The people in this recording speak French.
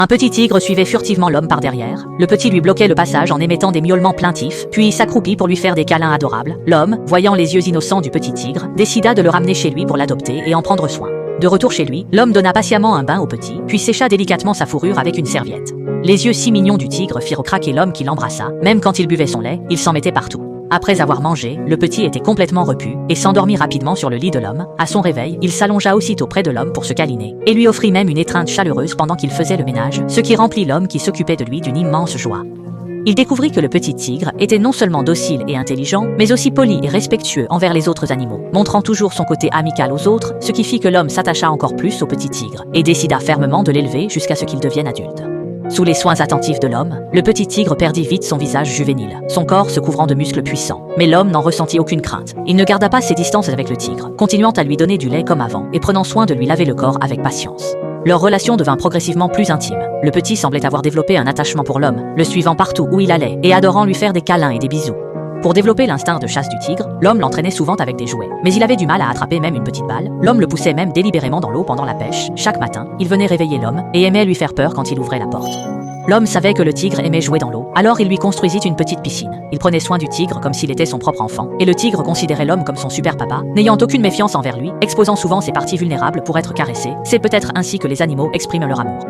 Un petit tigre suivait furtivement l'homme par derrière. Le petit lui bloquait le passage en émettant des miaulements plaintifs, puis il s'accroupit pour lui faire des câlins adorables. L'homme, voyant les yeux innocents du petit tigre, décida de le ramener chez lui pour l'adopter et en prendre soin. De retour chez lui, l'homme donna patiemment un bain au petit, puis sécha délicatement sa fourrure avec une serviette. Les yeux si mignons du tigre firent craquer l'homme qui l'embrassa. Même quand il buvait son lait, il s'en mettait partout. Après avoir mangé, le petit était complètement repu et s'endormit rapidement sur le lit de l'homme. À son réveil, il s'allongea aussitôt près de l'homme pour se câliner et lui offrit même une étreinte chaleureuse pendant qu'il faisait le ménage, ce qui remplit l'homme qui s'occupait de lui d'une immense joie. Il découvrit que le petit tigre était non seulement docile et intelligent, mais aussi poli et respectueux envers les autres animaux, montrant toujours son côté amical aux autres, ce qui fit que l'homme s'attacha encore plus au petit tigre et décida fermement de l'élever jusqu'à ce qu'il devienne adulte. Sous les soins attentifs de l'homme, le petit tigre perdit vite son visage juvénile, son corps se couvrant de muscles puissants. Mais l'homme n'en ressentit aucune crainte. Il ne garda pas ses distances avec le tigre, continuant à lui donner du lait comme avant et prenant soin de lui laver le corps avec patience. Leur relation devint progressivement plus intime. Le petit semblait avoir développé un attachement pour l'homme, le suivant partout où il allait et adorant lui faire des câlins et des bisous. Pour développer l'instinct de chasse du tigre, l'homme l'entraînait souvent avec des jouets. Mais il avait du mal à attraper même une petite balle. L'homme le poussait même délibérément dans l'eau pendant la pêche. Chaque matin, il venait réveiller l'homme et aimait lui faire peur quand il ouvrait la porte. L'homme savait que le tigre aimait jouer dans l'eau, alors il lui construisit une petite piscine. Il prenait soin du tigre comme s'il était son propre enfant, et le tigre considérait l'homme comme son super papa, n'ayant aucune méfiance envers lui, exposant souvent ses parties vulnérables pour être caressé. C'est peut-être ainsi que les animaux expriment leur amour.